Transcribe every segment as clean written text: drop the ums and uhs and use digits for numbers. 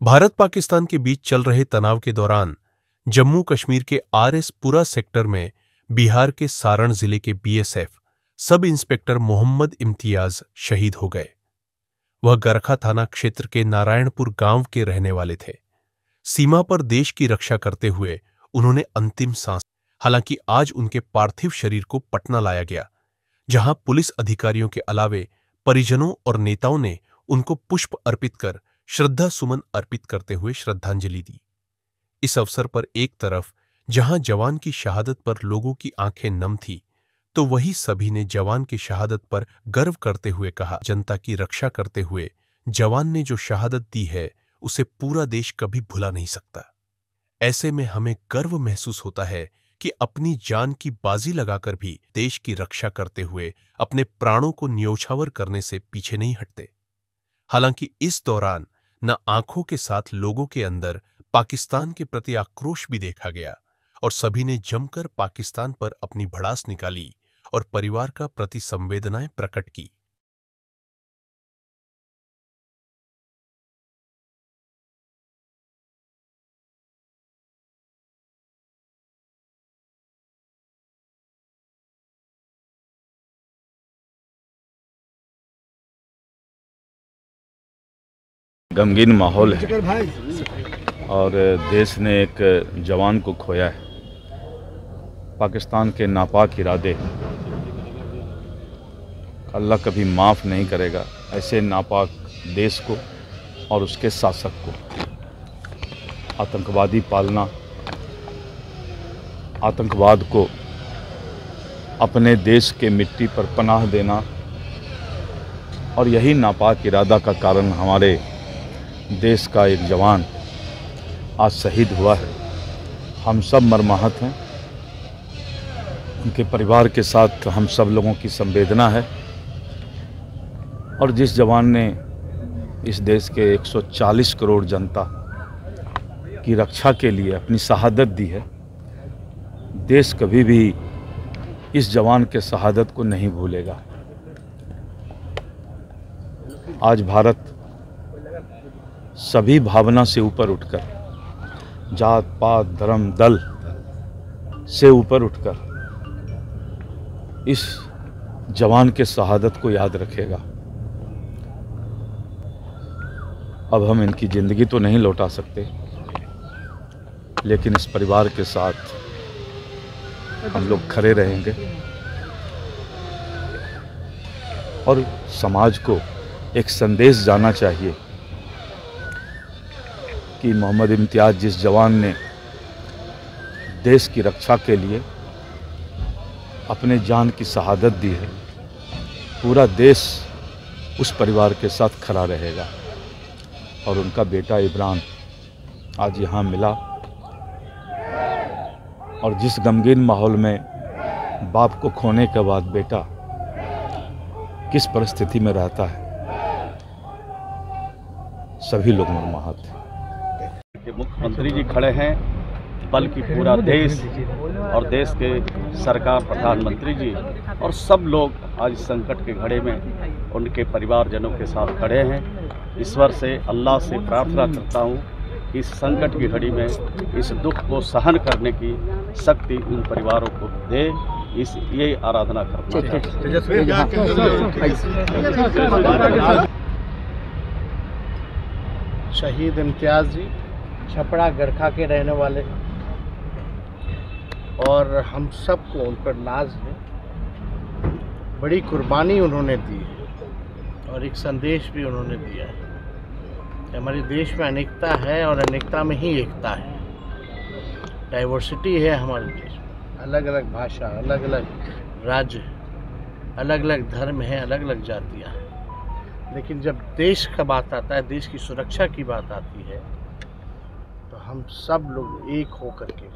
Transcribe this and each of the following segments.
भारत पाकिस्तान के बीच चल रहे तनाव के दौरान जम्मू कश्मीर के आरएस पुरा सेक्टर में बिहार के सारण जिले के BSF sub inspector Mohammad Imtiaz शहीद हो गए। वह गरखा थाना क्षेत्र के नारायणपुर गांव के रहने वाले थे। सीमा पर देश की रक्षा करते हुए उन्होंने अंतिम सांस। हालांकि आज उनके पार्थिव शरीर को पटना लाया गया, जहां पुलिस अधिकारियों के अलावे परिजनों और नेताओं ने उनको पुष्प अर्पित कर श्रद्धा सुमन अर्पित करते हुए श्रद्धांजलि दी। इस अवसर पर एक तरफ जहां जवान की शहादत पर लोगों की आंखें नम थी, तो वहीं सभी ने जवान की शहादत पर गर्व करते हुए कहा, जनता की रक्षा करते हुए जवान ने जो शहादत दी है उसे पूरा देश कभी भुला नहीं सकता। ऐसे में हमें गर्व महसूस होता है कि अपनी जान की बाजी लगाकर भी देश की रक्षा करते हुए अपने प्राणों को न्योछावर करने से पीछे नहीं हटते। हालांकि इस दौरान न आंखों के साथ लोगों के अंदर पाकिस्तान के प्रति आक्रोश भी देखा गया और सभी ने जमकर पाकिस्तान पर अपनी भड़ास निकाली और परिवार का प्रति संवेदनाएं प्रकट की। गमगीन माहौल है और देश ने एक जवान को खोया है। पाकिस्तान के नापाक इरादे अल्लाह कभी माफ़ नहीं करेगा। ऐसे नापाक देश को और उसके शासक को आतंकवादी पालना, आतंकवाद को अपने देश के मिट्टी पर पनाह देना, और यही नापाक इरादा का कारण हमारे देश का एक जवान आज शहीद हुआ है। हम सब मर्माहत हैं। उनके परिवार के साथ हम सब लोगों की संवेदना है। और जिस जवान ने इस देश के 140 करोड़ जनता की रक्षा के लिए अपनी शहादत दी है, देश कभी भी इस जवान के शहादत को नहीं भूलेगा। आज भारत सभी भावना से ऊपर उठकर, जात पात धर्म दल से ऊपर उठकर इस जवान के शहादत को याद रखेगा। अब हम इनकी ज़िंदगी तो नहीं लौटा सकते, लेकिन इस परिवार के साथ हम लोग खड़े रहेंगे और समाज को एक संदेश जाना चाहिए कि मोहम्मद इम्तियाज जिस जवान ने देश की रक्षा के लिए अपने जान की शहादत दी है, पूरा देश उस परिवार के साथ खड़ा रहेगा। और उनका बेटा इमरान आज यहाँ मिला, और जिस गमगीन माहौल में बाप को खोने के बाद बेटा किस परिस्थिति में रहता है, सभी लोग मर्माहत हैं। मुख्यमंत्री जी खड़े हैं, बल्कि पूरा देश और देश के सरकार, प्रधानमंत्री जी और सब लोग आज संकट के घड़े में उनके परिवारजनों के साथ खड़े हैं। ईश्वर से, अल्लाह से प्रार्थना करता हूँ कि इस संकट की घड़ी में इस दुख को सहन करने की शक्ति उन परिवारों को दे। ये आराधना करता हूँ। शहीद इम्तियाज जी छपड़ा गरखा के रहने वाले, और हम सबको उन पर नाज है। बड़ी कुर्बानी उन्होंने दी है और एक संदेश भी उन्होंने दिया है कि हमारे देश में अनेकता है और अनेकता में ही एकता है। डाइवर्सिटी है हमारे देश में, अलग अलग भाषा, अलग अलग राज्य, अलग अलग धर्म हैं, अलग अलग जातियाँ हैं। लेकिन जब देश का बात आता है, देश की सुरक्षा की बात आती है, तो हम सब लोग एक हो करके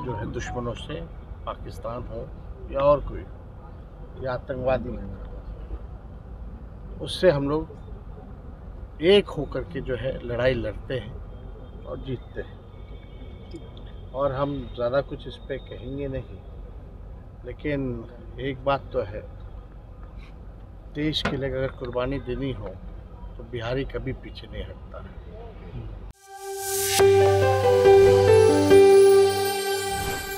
जो है दुश्मनों से, पाकिस्तान हो या और कोई, या आतंकवादी, उससे हम लोग एक हो करके जो है लड़ाई लड़ते हैं और जीतते हैं। और हम ज़्यादा कुछ इस पे कहेंगे नहीं, लेकिन एक बात तो है, देश के लिए अगर कुर्बानी देनी हो तो बिहारी कभी पीछे नहीं हटता है।